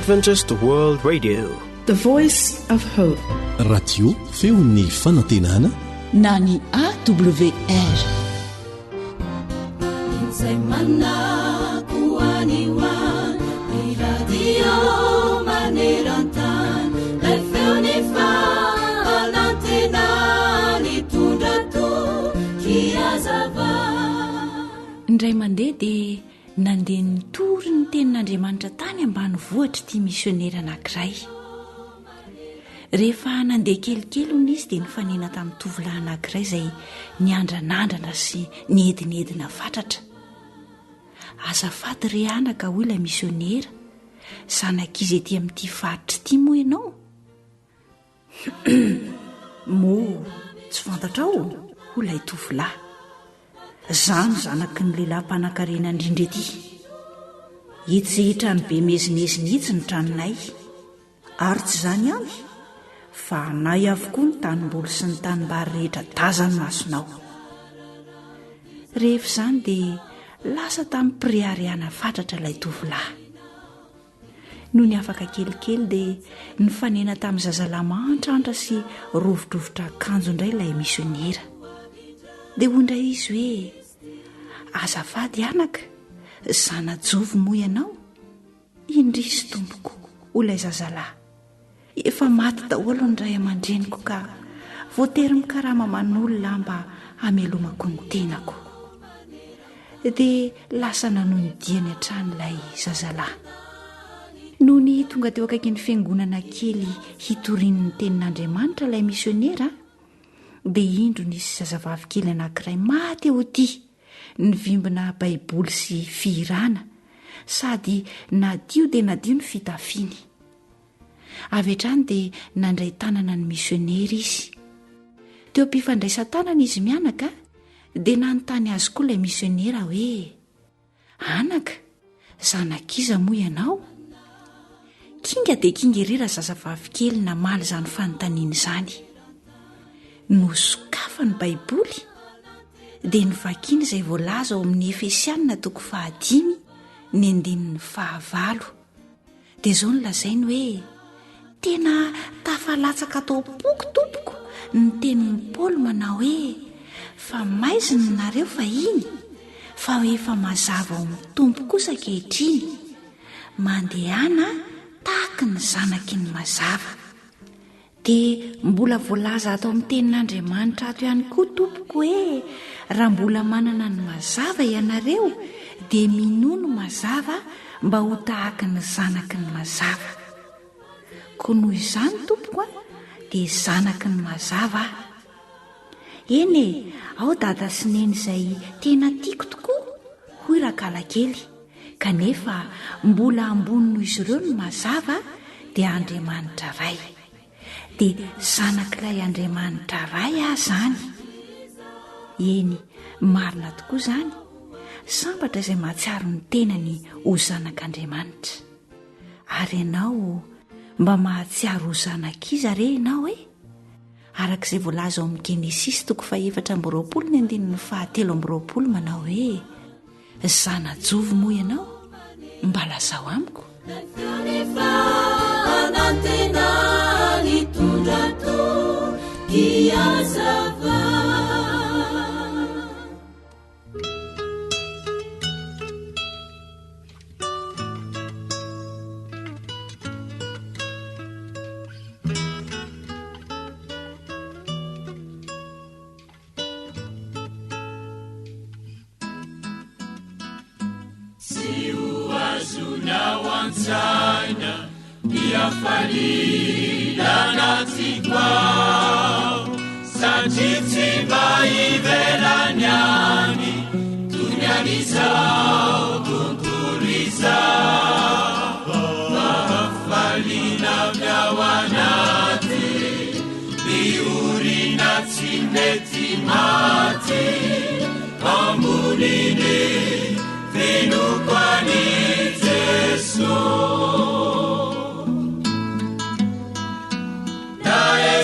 Adventist World Radio, the voice of hope. Radio feon'ny fanantenana na ny AWR. Indray mandeha dia nandeha nitory ny tenin'Andriamanitra tany ambany vohitra ity misionera anankiray. Rehefa nandeha kelikely hono izy dia nifanena tamin'ny tovolahy anankiray izay niandranandrana sy niedinedina fatratra. Azafady ry anaka hoy ilay misionera, zanak'izy ety amin'ity faritra ity moa ianao? Moa tsy fantatrao hoy ilay tovolahy. Zano zanaky ny lehilahy mpanankarena indrindra ety. Ito izay trano be mezinezina itsy ny tranonay, ary tsy izany ihany fa anay avokoa ny tanimboly sy ny tanimbary rehetra tazany masonao. Rehefa izany dia lasa tamin'ny priariana fatratra ilay tovolahy. Noho ny afaka kelikely dia nifanena tamin'ny zazalahy mahantrahatra sy rovidrovitra akanjo indray ilay misionera. Dia hoy izy hoe, azafady anaka, zanajovy moa ianao? Indrisy tompoko, hoy ilay zazalahy. Efa maty daholo ny ray aman-dreniko ka voatery mikarama man'olona mba hamelomako ny tenako. Dia lasa nanodiany hatrany ilay zazalahy. Noho ny tonga teo akaiky ny fiangonana kely hitorian'ny tenin'Andriamanitra ilay misionera, dia indro nisy zazavavy kely anankiray maty eo ity, nivimbina baiboly sy fihirana, sady nadio dia nadio ny fitafiany. Avy hatrany dia nandray tanana ny misionera izy. Teo ampifandraisan-tanana izy mianaka, dia nanontany azy koa ilay misionera hoe, anaka, zanak'iza moa ianao? Kinga dia kinga irera zazavavy kely namaly izany fanontaniana izany. Nosokafa ny baiboly dia nivakiana izay voalaza ao amin'ny Efesianina 5:9-9. Dia izao no lazainy hoe, tena tafalatsaka tao poko tompoko ny tenin'ny Paoly manao hoe, fa maizina nareo fa iny, fa efa mazava ao amin'ny tompo kosa ankehitriny, mandehana tahaka ny zanaky ny mazava. Dia mbola voalaza atao amin'ny tenin'Andriamanitra ato ihany koa tompoko hoe, raha mbola manana ny mazava ianareo dia minono mazava mba ho tahaka ny zanaky ny mazava. Koa noho izany tompoko dia zanaky ny mazava. Eny ao dada sy neny izay tena tiako tokoa, hoy rahalakely, kanefa mbola ambony noho izy ireo ny mazava dia Andriamanitra ray. Dia zanak'ilay Andriamanitra ray zany. Eny, marina tokoa izany. Sambatra izay mahatsiaro ny tenany ho zanak'Andriamanitra. Ary ianao mba mahatsiaro ho zanak'iza re ianao e? Arak'izay voalaza ao amin'ny Genesis 4:20-7 manao hoe, zanajovy moa ianao? Mba lazao amiko. Nawanzana diafalilana tikwao sajitiba ivelanyani tunyanizao tunturizao mahafalina vyawanati biurina tinetimati amunine vinukwani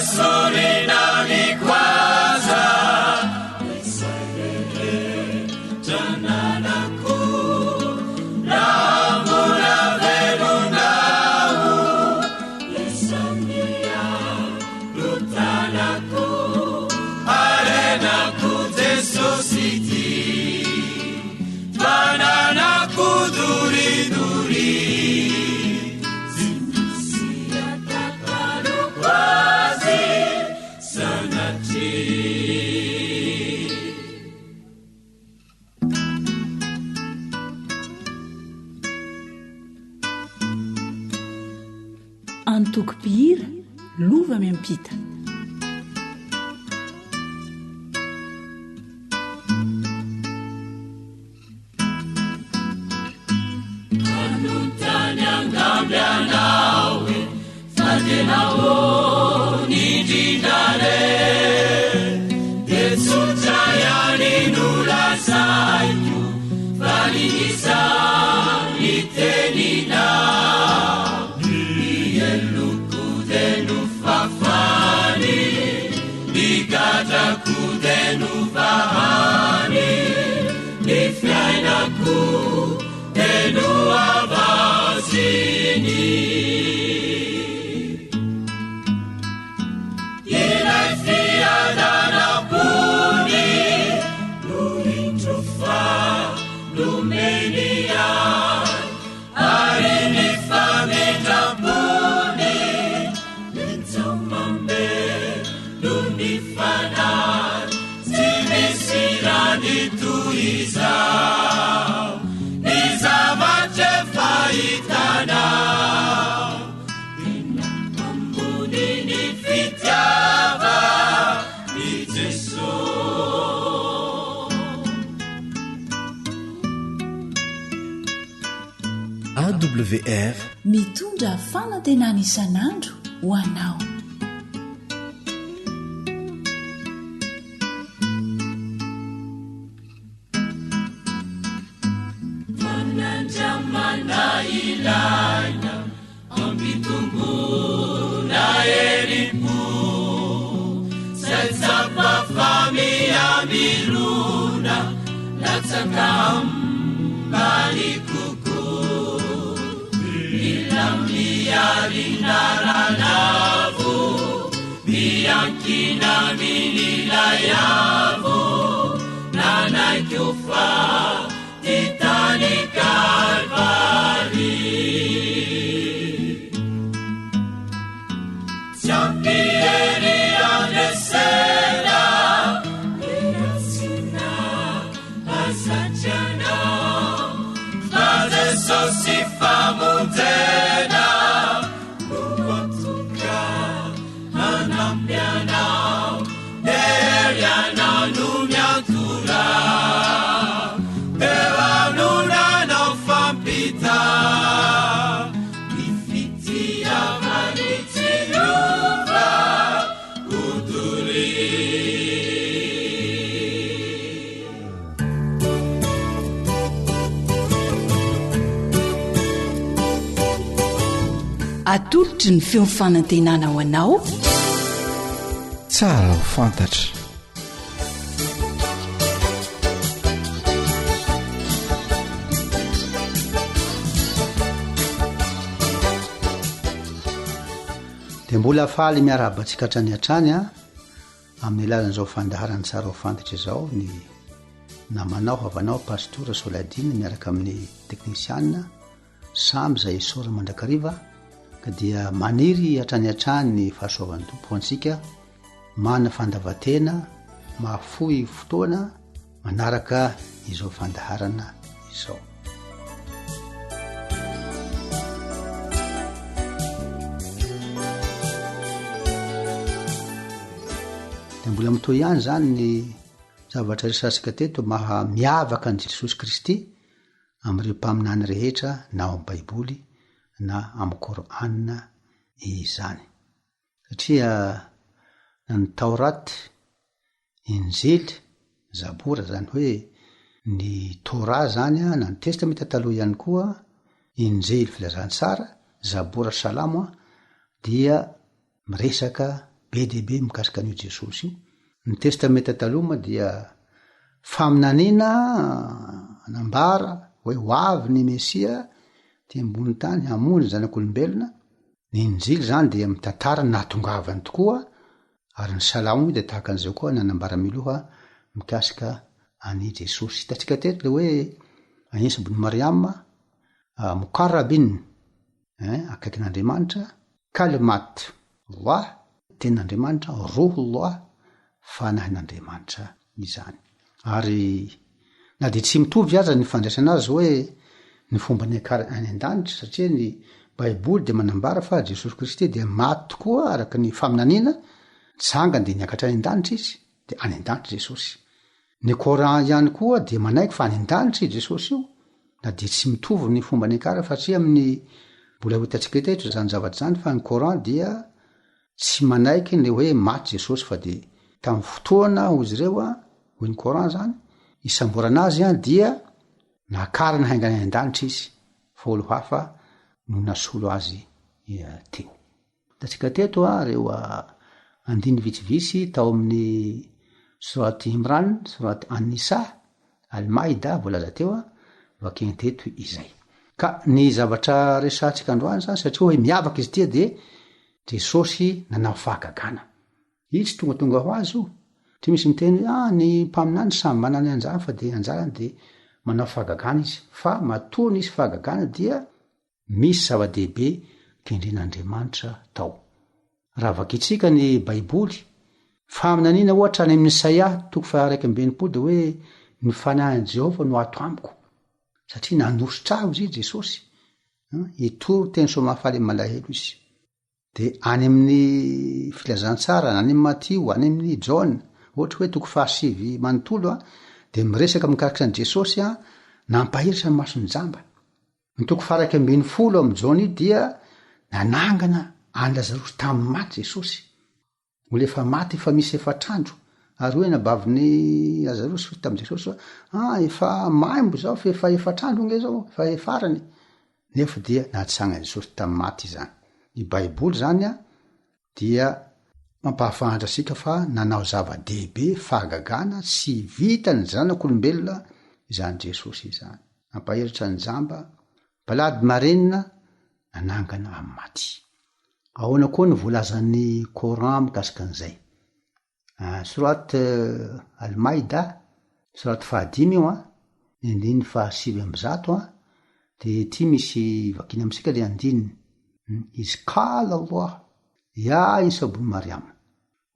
Sorina vikwaza tananaku ramura veruna anako arenako jesosity bananako doridori tsy misy atakaloko azy sanatry antokopihira lova miampita anontany angamby anaoe fa tenao nidrinare de tsotraiany nolazaiko falinisa nitenina kudenu vahani ni fiainaku denu avazini ilai fiadanapuni luintrufa lumenia arini fametrapuni lenzamambe lunifana tuiza nizavache faitana inapambuni ni fitiava ni Jesu AWR mitondra fanantenana isan'andro ho anao. ilaina ambitungu na eripu setsapa famia miluna latsakam balikuku ilamiarinaranavu biankina mililayavu nanaikufa titani Calvari Champieri anesena Leasina asacciana Adesso si fa mutena Luatuka anampiana Neriana numiatura atolotry ny feofanantenana ho anao tsara ho fantatra dia mbola faly miarabantsika hatrany hatrany a amin'ny alalan'izao fandaharany tsara ho fantatra izao ny namanao havanao pastora Soladina miaraka amin'ny teknisiana samy izay sora mandrakariva ka dia maniry hatrany hatrany ny fahasoavan'ny tompo antsika mana fandavatena mahafoy fotoana manaraka izao fandaharana izao. Dia mbola mitoy ihany zany ny zavatra resasika teto maha miavaka an' Jesosy Kristy amin'ireo mpaminany rehetra na ao amin'ny baiboly na amin'ny Korana izany satria na ny Taoraty, Injily, Zabora zany hoe ny Tora zany a na ny testamenta taloha ihany koa Injily filazantsara, Zabora Salamo dia miresaka be dia be mikasika an'io Jesosy io. Ny testamenta taloha dia faminaniana anambara hoe ho avy ny Mesia ty ambony tany hamonjy zanak'olombelona. Ny Injily zany dia mitantara natongavany tokoa ary ny salamo de tahaka an'izao koa nanambaramiloha mikasika any Jesosy. Hitantsika teto le hoe Isa bony Mariama mukarrabin akaikin'Andriamanitra, kalimat Allah, ten'Andriamanitra, ruhullah, fanahin'Andriamanitra izany. Ary na de tsy mitovy aza ny fandraisana azy hoe ny fomba ny any an-danitra, satria ny Baiboly de manambara fa Jesosy Kristy de maty tokoa araky ny faminaniana, tsangany de niakatra any an-danitra izy, de any an-danitra Jesosy. Ny Coran ihany koa de manaiky fa any an-danitra i Jesosy io, na de tsy mitovy ny fomba ny kara fa tsy amin'ny mbola hitantsika teto zany zavatra zany fa ny Coran dia tsy manaiky ny hoe maty Jesosy fa de tamin'ny fotoana ozy reo hoy ny Coran zany isamborana azy dia nakarana haingany an-danitra izy fa olo hafa no nasolo azy teo. Hitantsika teto reo andiny vitsivitsy tao amin'ny Surat Imran, Surat An-Nisa, Al-Maida voalaza teo vakeny teto izay. Ka ny zavatra resatsika androany zany satria hoe miavaka izy tia de Jesosy nanao fahagagana. Izy tonga ho azy io. Tsy misy miteny ny mpaminany samy manany anjara fa de anjarany de manao fahagagana izy. Fa matoa nisy fahagagana dia misy zava-dehibe kendren'Andriamanitra tao. Raha vakitsika ny Baiboly, faminaniana ohatra any amin'ny Isaia 1:20 de hoe ny fanahin'i Jehova no ato amiko. Satria nanositra izy Jesosy. Itoro teny somafaly malahelo izy. De any amin'ny filazantsara, any amin'ny Matio, any amin'ny John, ohatra hoe 7:9 de miresaka mikarakitra ny Jesosy nampahiritra ny masony jamba. Ny 1:10 amin'ny John dia nanangana any Lazarosy tamin'ny maty Jesosy. Mbola efa maty efa misy efatrandro. Ary hoe nabaviny Lazarosy tamin'ny Jesosy efa maimbo zao fa efa efatrandro nge zao, efa efarany. Nefa dia nahatsanga Jesosy tamin'ny maty zany. Ny Baiboly zany dia mampahafantatra sika fa nanao zava-dehibe fahagagana sy vitany zanak'olombelona izany Jesosy izany. Nampahiritra ny jamba, balady marenina, nanangana amin'ny maty. Ahoana koa ny voalazan'ny Coran mikasika an'izay. Surat Al-Maida, surat 5 io ny andininy 700 de ty misy vakiny amitsika le andininy. Izy qala Allah ya Isa bun Maryam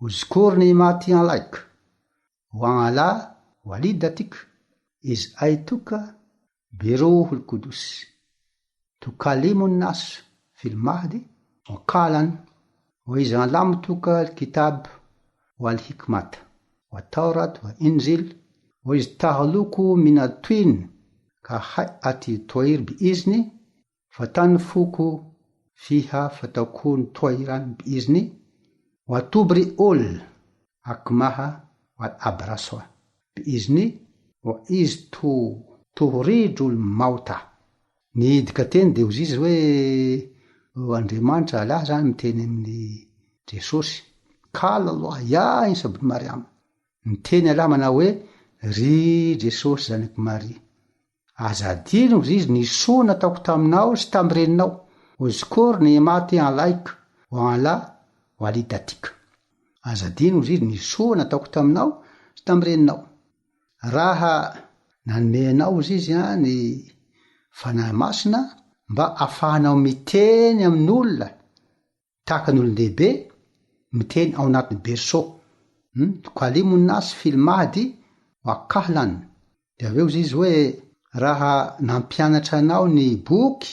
uzkur ni'mati alayk wa ala walidatik iz aituka biruhul qudus tukallimun nas fil mahdi wa qalan wa iz allamtuka alkitab wal hikmat wa tawrat wa injil wa iz tahluku min at-tin ka hayati tayr bi izni fatanfuku fiha fatakun toiran biizni wa tubri'ul akmaha wal abraswa biizni wa iz tuhrijul mauta. Ny dikateny de ozy izy hoe Andriamanitra Allah zany miteny amin'ny Jesosy. Qala Allah ya Isa bun Maryam. Miteny Allah mana hoe ry Jesosy zanak'i Maria. Azadino izy ny soa nataoko taminao sy tamireninao. Uzkur ni'mati alayk wa ala walidatik. Azadino izy ny soa nataoko taminao sy tamireninao. Raha nanomenao izy ny fanahy masina mba afahanao miteny amin'olona tahaka ny olon-dehibe, miteny ao anatin'ny berceau. Tukalimun nas fil mahdi wa kahlan. De aveo izy hoe raha nampianatra anao ny boky,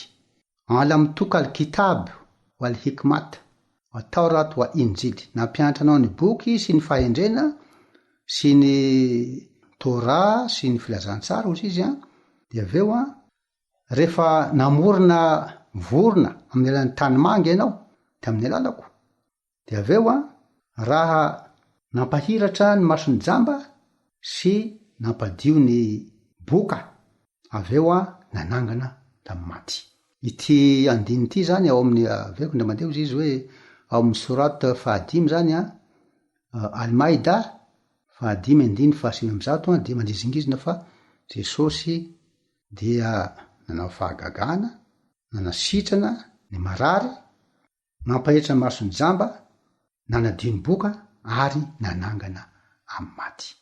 alamtuka alkitab wal hikmat wa tawrat wa injil. Nampianatra anao ny boky sy ny fahendrena sy ny Torah sy ny filazantsara ozy izy de aveo rehefa namorona vorona amin'ny alalan'ny tanimangy ianao de amin'ny alalako. De aveo raha nampahiratra ny masony jamba sy nampadio ny boka, aveo nanangana tamin'ny maty. Ity andiny ity zany ao amin'ny aveko nda mandeha izy hoe ao amin'ny surat 5 zany Al-Maida 5:700 de mandrizingizina fa Jesosy dia nanao fahagagana, nanasitrana ny marary, nampahiritra ny masony jamba, nanadio ny boka ary nanangana amin'ny maty.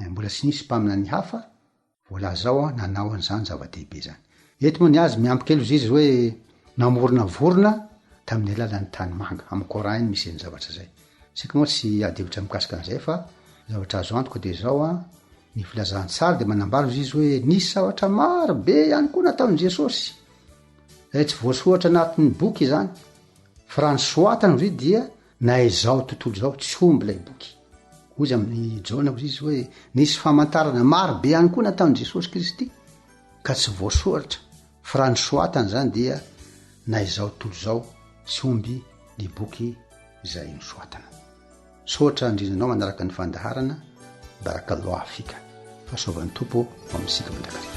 Mbola tsy nisy mpamina ny hafa vola zao nanao an'izany zava-dehibe zany. Eto moa ny azy miampy kely izy hoe namorona vorona tamin'ny alalan'ny tany manga amin'ny Coran iny misy ny zavatra zay. Sika moa tsy adevitra mikasika an'izay fa zavatra azo antoko de zao ny filazahany tsara de manambaro izy hoe nisy zavatra maro be ihany koa nataon'i Jesosy zay tsy voasoratra anatin'ny boky zany fa raha ny soatana izy dia na izao tontolo zao tsy omby lay boky. Ozy amin'ny Jona izy hoe nisy famantarana maro be ihany koa nataon'i Jesosy Kristy ka tsy voasoratra fa raha ny soatana zany dia na izao tontolo zao tsy omby ny boky izay nosoatana. Soatra indrindranao manaraka ny fandaharana barakallah afika fa sovan'ny tompo ho amin'isika mandrakariva.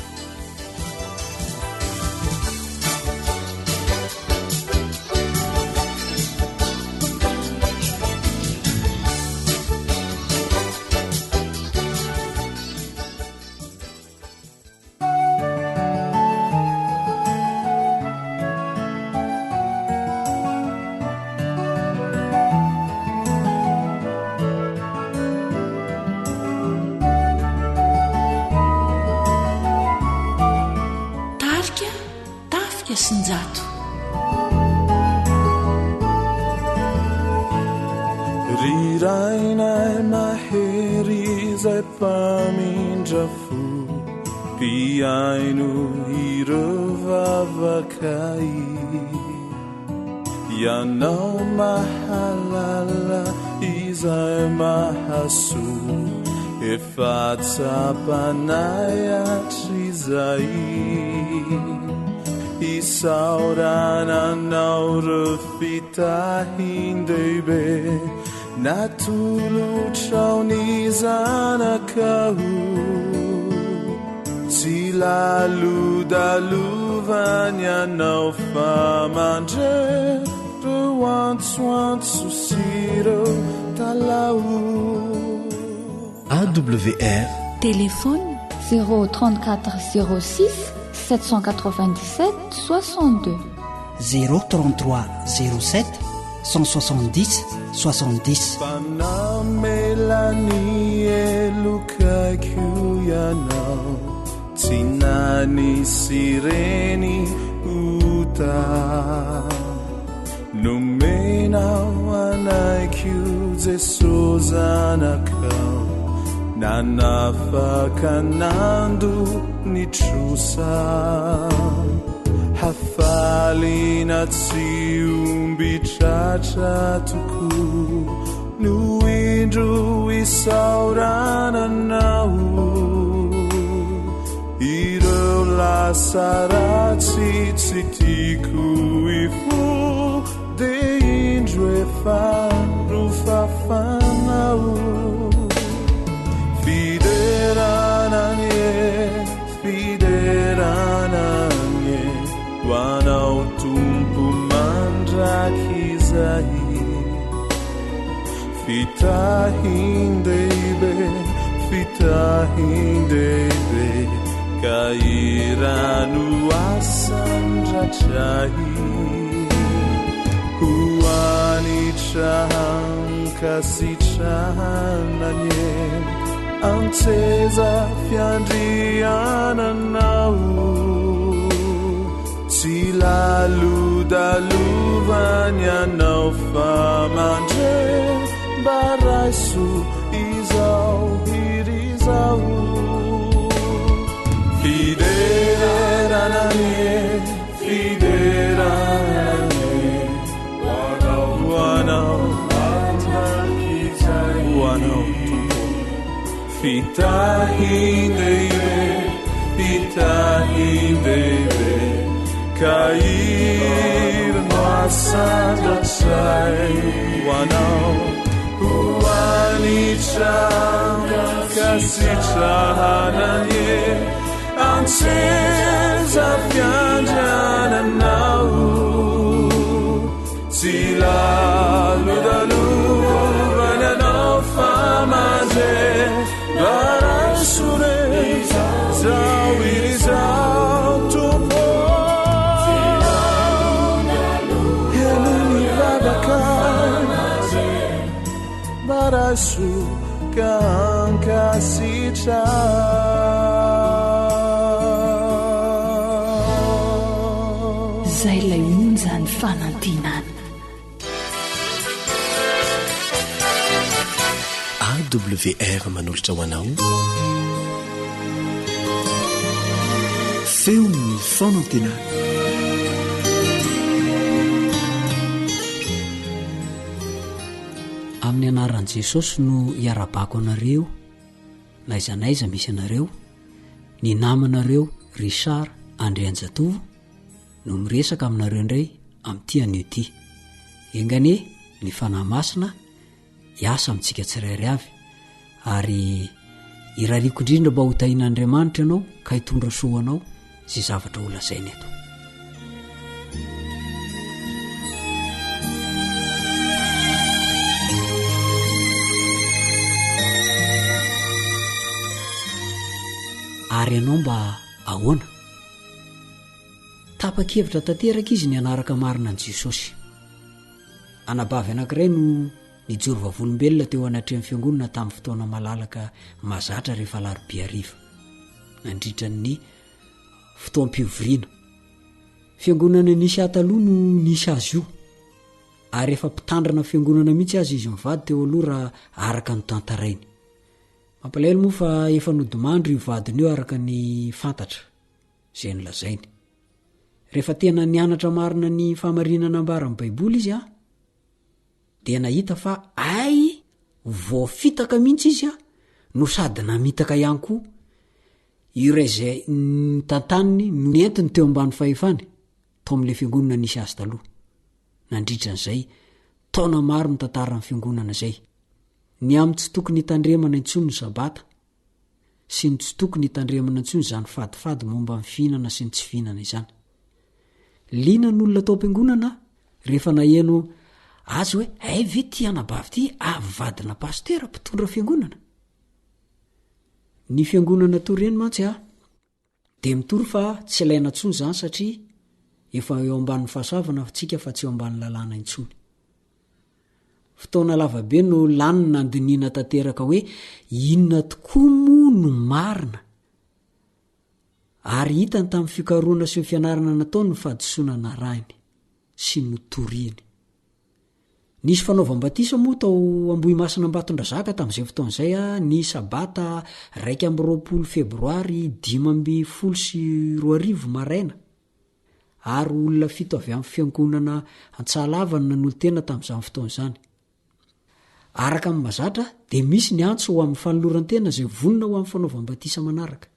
Rirainay mahery zay mpamindrafo piaino ireo vavakay ianao mahalala izay mahaso efa tsapanay atrizay isaorananao reo fitahindehibe natolotrao ny zanakao tsy lalodalovany anao fa mandre reo antsoantso sy reo talao. AWR Téléphone 034 06 797 62 033 07 170 70. Panamelani elukaikyo yanao tinani sireni uta numenao anaikyo jesozanakao nanafakanando nitrusa hafalina tsy umbitratra tuku nuindru isaurananao ireo lasaratsy tsy tiako ifu de indro efa rofafanao fiderananye wanao tumpu mandrakizai fitahindebe kairanu asandrachai huanitrahankasitrananye anteza fiandriananao tsy laludaluvany anao fa mandre baraiso izao irizao fiderananye wanao fitahindebe kair noasandratsai wanao huanitranga kasitrahananye anseza fiandriananao tsy laludaluvany anao famaze Barasure zawilizao tupo heluni vadakai Yesu kankasitra zay lay onjany fanantinana AWR manolotra ho anao feon'ny fanantenana amin'ny anaran'i Jesosy no hiarabako anareo na izanaiza misy anareo ny namanareo Richard Andrianjatovo no miresaka aminareo indray amin'ity anio ity engane ny fanahy masina hiasa amintsika tsirairay avy ary irariko indrindra mba ho tahin'Andriamanitra ianao ka hitondra soa anao zay zavatra ho lazainy eto. Ary ianao mba ahoana tapa-kevitra tanteraka izy ny anaraka marina an' Jesosy. Anabavy anankiray no nijoro vavolombelona teo anatrehan'ny fiangonana tamin'ny fotoana malalaka mazatra rehefa alarobia hariva nandritra ny fotoam-pivoriana. Fiangonana nisy ataloha no nisy azy io ary efa mpitandrana fiangonana mihitsy azy izy mivady teo aloha raha araka ny tantarainy. Mampalahelo moa fa efa nodimandry io vadiny io araka ny fantatra izay nolazainy. Rehefa tena nianatra marina ny famarinana ambaran'ny Baiboly izy dia nahita fa ay voafitaka mihitsy izy no sady namitaka ihany koa iray izay tantaniny nentiny teo ambany fahefany tao amin'ilay fiangonana nisy azy taloha. Nandritra n'izay taona maro ny tantaran'ny fiangonana izay. Ny amin'ny tsy tokony hitandremana intsony ny sabata sy ny tsy tokony hitandremana intsony izany fadifady momba ny fihinana sy ny tsy fihinana izany. Liana ny olona tao am-piangonana rehefa naheno azy hoe ay ve ty anabavy ty avy vadina pastera mpitondra fiangonana. Ny fiangonana toreny mantsy dia mitory fa tsy ilaina intsony izany satria efa eo ambanin'ny fahasavana tsika fa tsy eo ambanin'ny lalàna intsony. Fotoana lavabe no lanina andiniana tanteraka hoe inona tokoa moa no marina ary hitany tamin'ny fikaroana sy ny fianarana nataony ny fahadisoana rainy sy ny toriany. Nisy fanaovam-batisa moa tao Ambohimasina Ambatondrazaka tamin'izay fotoan'izay ny sabata 1 Febroary 512 maraina ary olona fito avy amin'ny fiangonana Antsahalavana nanolo-tena tamin'izany fotoan'izany. Araka amin'ny mazatra dia misy ny antso ho amin'ny fanoloran-tena izay vonona ho amin'ny fanaovam-batisa manaraka.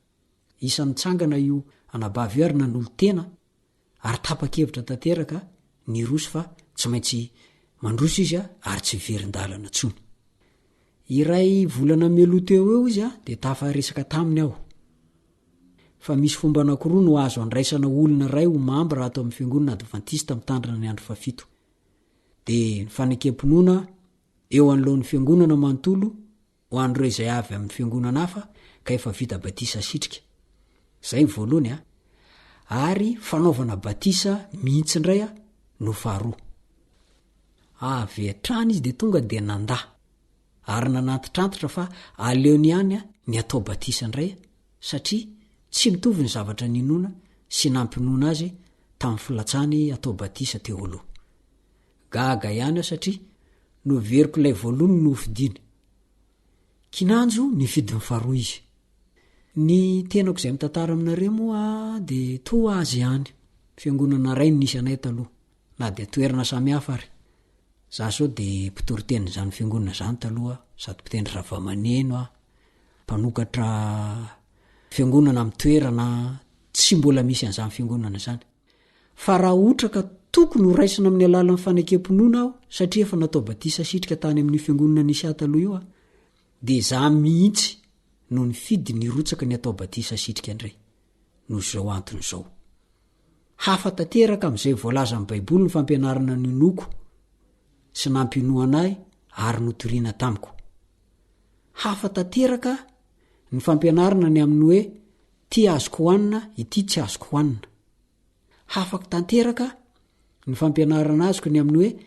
Isan'ny tsangana io anabavy io ary nanolo-tena ary tapa-kevitra tanteraka ny roso fa tsy maintsy mandroso izy ary tsy verin-dalana intsony. Iray volana meloto eo izy dia tafaresaka taminy aho. Fa misy fomba anankiroa no azo andraisana olona ray ho mamba raha atao amin'ny fiangonana Adventista mitandrina ny andro fafito. Dia ny fanekem-pinoana eo anoloan'ny fiangonana manontolo ho andro izay avy amin'ny fiangonana hafa ka efa vita batisa sitrika. Zay ny voalohany ary fanaovana batisa mihitsy indray no faharoa. Avy hatrany izy dia tonga dia nandà ary nanantitrantitra fa aleony ihany ny atao batisa indray satria tsy mitovy ny zavatra ninona sy nampinoana azy tamin'ny filatsany atao batisa teo aloha. Gaga ihany satria no veriko ilay voalohany no fidiny. Kinanjo ny fidiny faharoa izy. Ny tenako izay mitantara aminareo moa dia toa azy ihany. Fiangonana ray nisy anay taloha na dia toerana samihafa ary. Za sao dia mpitory-teny izany fiangonana izany taloha sady mpitendry zava-maneno mpanokatra fiangonana amin'ny toerana tsy mbola misy an'izany fiangonana izany. Fa raha ohatra ka tokony ho raisina amin'ny alalan'ny fanekem-pinoana aho satria efa natao batisa sitrika tany amin'ny fiangonana nisy taloha io dia za mihitsy no ny fidy ny rotsaka ny atao batisa sitrika indray noho izao antony izao. Hafa tanteraka amin'izay voalaza amin'ny Baiboly ny fampianarana ny noko sy nampinoanay ary notoriana tamiko. Hafa tanteraka ny fampianarana ny amin'ny hoe ty azoko hoanina ity tsy azoko hoanina. Hafaka tanteraka ny fampianarana azoko ny amin'ny hoe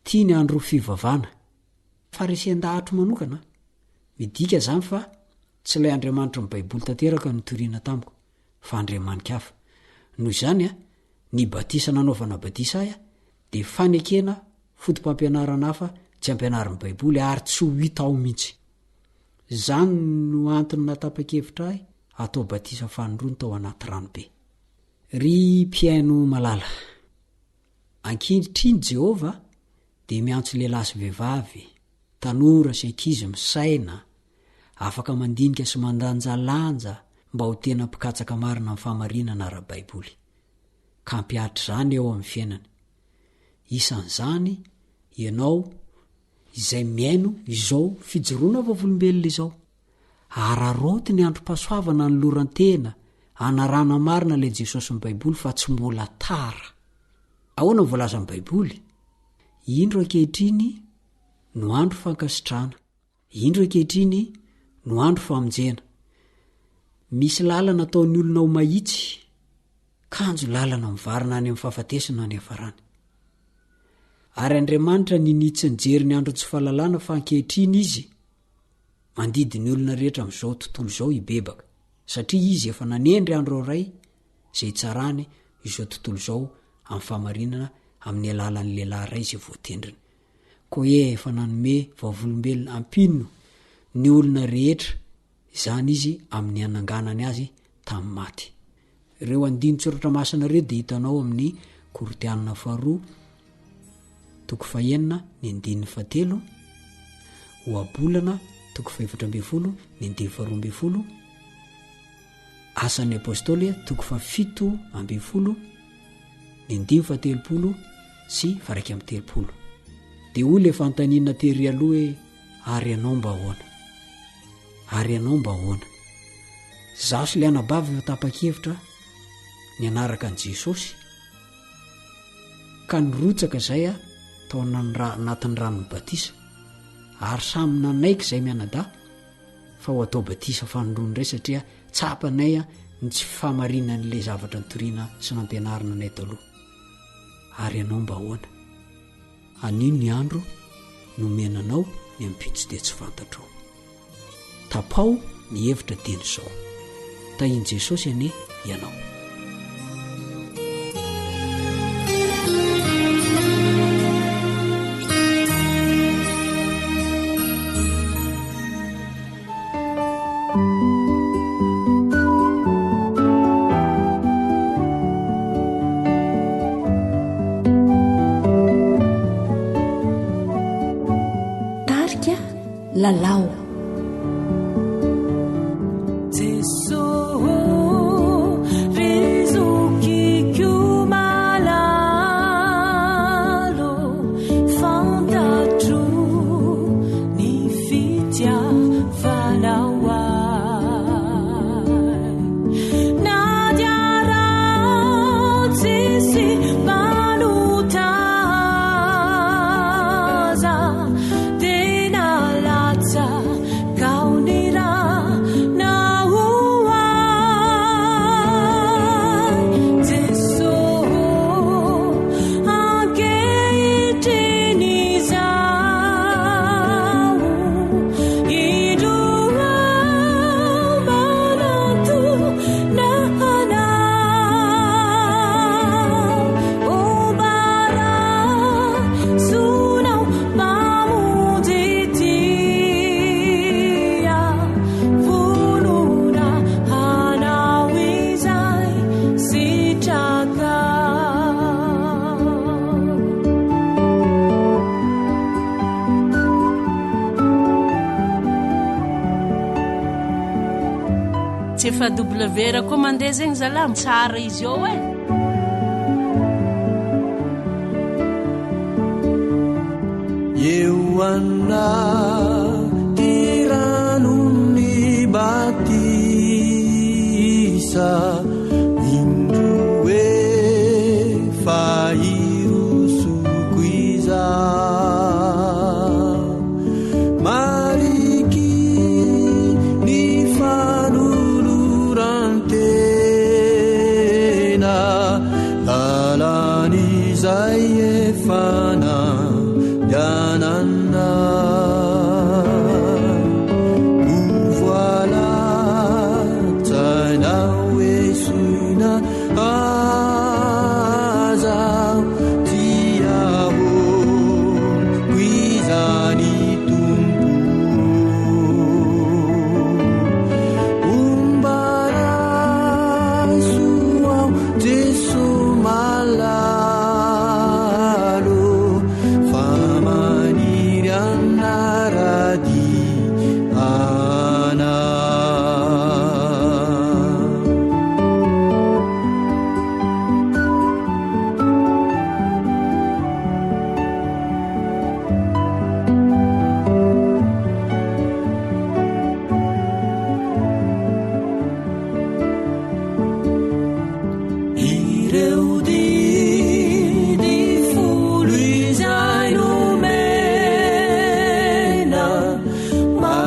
ty ny andro fivavana farisian-dahatro manokana midika zany fa tsy ilay andriamanitra ny baiboly tanteraka ny toriana tamiko fa andriamanika hafa noho izany a ny batisa nanaovana batisa ahy a de fanekena fotom-pampianarana hafa tsy ampianarin'ny baiboly ary tsy ho hita ao mihitsy zany no antony natapa-kevitra ahy atao batisa fanondrony tao anaty ranobe ry mpiaino malala ankehitriny Jehova de miantso lehilahy sy vehivavy tanora sy ankizy misaina afaka mandinika sy mandanjalanja mba ho tena mpikatsaka marina amin'ny fahamarinana ara-baiboly ka mpiatry zany eo amin'ny fiainany isan'izany ianao izay miaino izao fijoroana vavolombelona izao araroty ny androm-pasoavana ny lorantena anarana marina le Jesosy ny baiboly fa tsy mbola tara ahoana ny voalaza ny baiboly indro ankehitriny no andro fankasitrahana indro ankehitriny no andro famonjena misy lalana ataon'ny olona ho mahitsy kanjo lalana mivarina any amin'ny fahafatesana ny hafarany ary Andriamanitra ninitsy ny jery ny andro tsy fahalalana fa ankehitriny izy mandidy ny olona rehetra amin'izao tontolo izao hibebaka satria izy efa nanendry andro ray izay tsarany izao tontolo izao amin'ny fahamarinana amin'ny alalan'ny lehilahy ray izay voatendriny ko efa nanome vavolombelona ampinno ny olona rehetra izany izy amin'ny ananganany azy tamin'ny maty ireo andiny tsoratra masina ireo dia hitanao amin'ny Korinthianina 2:9-7 Oabolana 4:12 Asan'ny apôstôly 7:10 sy 1:30 dia oly efa antanina tery aloha hoe ary ianao mba ahoana zaho sy le anabavy efa tapa-kevitra ny anaraka an' Jesosy ka nirotsaka izay a tao anatin'ny ranony batisa ary samy nanaiky izay mianada fa ho atao batisa fanondrony indray satria tsapanay a ny tsy fahamarinan'ilay zavatra nitoriana sy nampianarina anay taloha ary ianao mba ahoana anino ny andro nomenanao ny ampitso dia tsy fantatrao tapao ny hevitra teny izao tahiny Jesosy ane ianao lalao efa W ra koa mandeha zegny zala tsara izy ao eo anna tiranonni batisa indroe fairosoko iza mariky ny fanolorantena lalany zay efana yanana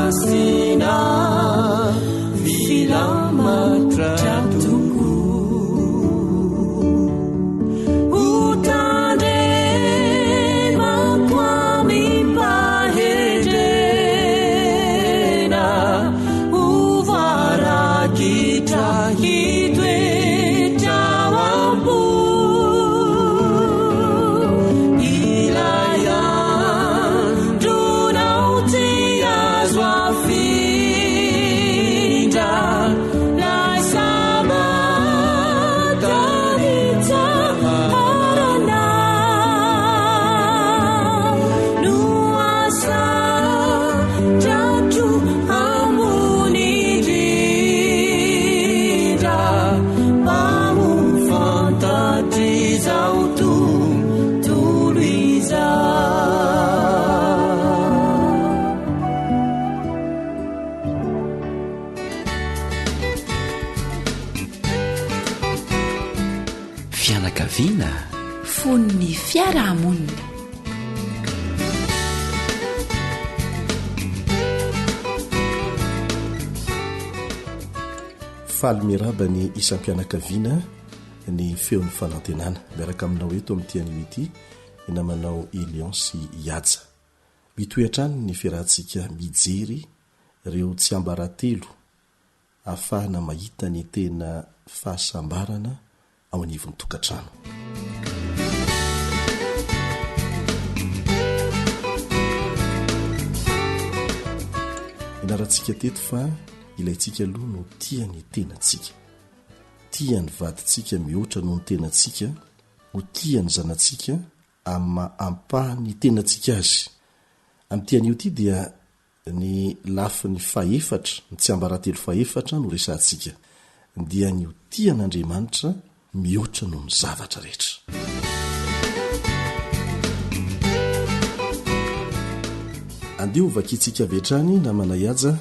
masina milamatra toko utande makwami pahedena uvarakita hitwe tawambu ilaya dunauti azwafinda laisama kahita harana nuasa jatu amunidida pamufantatiza utum tuluiza Fianakaviana fon'ny fiarahamonina. faly miraba ny isam-pianakaviana ny feon'ny fanantenana miaraka aminao eto amin'ity anio ity namanao Eliansy Iatsa mitoetrany ny fiarahantsika mijery ireo tsy ambaratelo ahafahana mahita ny tena fahasambarana ao anivon'ny tokantrano. Inarantsika teto fa ilayntsika aloha no tia ny tenantsika, tia ny vadintsika mihoatra noho ny tenantsika, ho tia ny zanantsika amin'ny ampahany tenantsika azy. Amin'ity anio ity dia ny lafiny faefatra, ny tsy ambaratelo faefatra no resantsika, dia ny ho tia n'Andriamanitra mihoatra noho ny zavatra rehetra. Andeho vakitsika vetrany namana iaja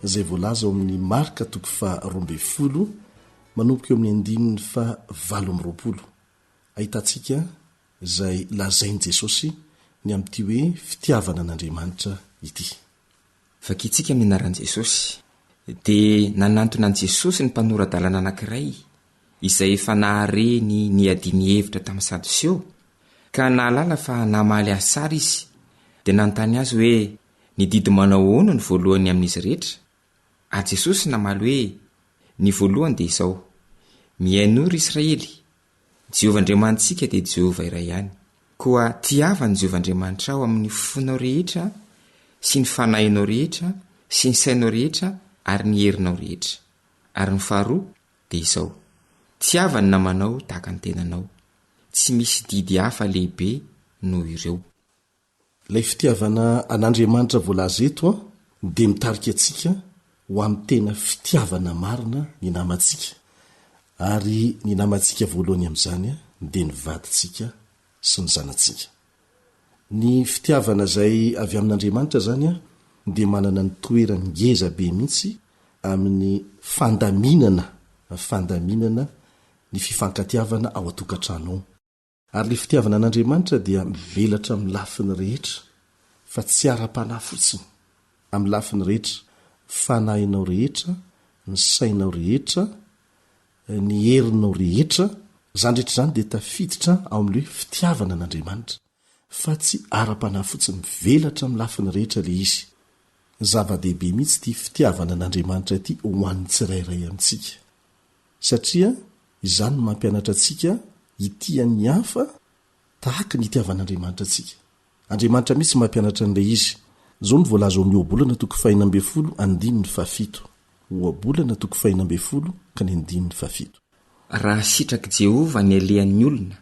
izay voalaza ao amin'ny Marka 12 manomboka eo amin'ny 9:20. Ahitantsika izay lazainy Jesosy ny amin'ity hoe fitiavana an'Andriamanitra ity. Vakitsika amin'ny anaran'i Jesosy dia nanantona an' Jesosy ny mpanorandalana anankiray izay efa nahareny ny adiny hevitra tamin'ny Sadoseo ka nahalala fa namaly azy sara izy dia nanontany azy hoe nididy manao ahoana ny voalohany amin'izy rehetra. Ary Jesosy namaly hoe ny voalohany dia izao: mihainoro Israely, Jehovahandriamanitsika dia Jehova iray ihany, koa tiavany Jehovahandriamanitra ao amin'ny fonao rehetra sy ny fanahinao rehetra sy ny sainao rehetra ary ny herinao rehetra. Ary ny faharoa dia izao: tiavany namanao tahaka ny tenanao. Tsy misy didy hafa lehibe noho ireo. Ilay fitiavana an'Andriamanitra voalaza eto dia mitarika antsika ho amin'ny tena fitiavana marina ny namantsika, ary ny namantsika voalohany amin'izany dia ny vadintsika sy ny zanantsika. Ny fitiavana izay avy amin'Andriamanitra zany dia manana ny toerany ngeza be mihitsy amin'ny fandaminana ny fifankatiavana ao an-tokantrano ao. Ary ilay fitiavana an'Andriamanitra dia mivelatra amin'ny lafiny rehetra fa tsy ara-panahy fotsiny, amin'ny lafiny rehetra, fanahinao rehetra, ny sainao rehetra, ny herinao rehetra. Zany rehetra zany dia tafiditra ao amin'ilay fitiavana an'Andriamanitra fa tsy ara-panahy fotsiny, mivelatra amin'ny lafiny rehetra le izy. Zava-dehibe mihitsy ity fitiavana an'Andriamanitra ity ho an'ny tsirairay amintsika, satria izany no mampianatra antsika hitian'ny hafa tahaka ny itiavan'Andriamanitra antsika. Andriamanitra mihitsy mampianatra an'ilay izy. Zao ny voalaza ao amin'ny Oabolana 5:7. Oabolana 5:7. Raha sitraky Jehova ny alehan'ny olona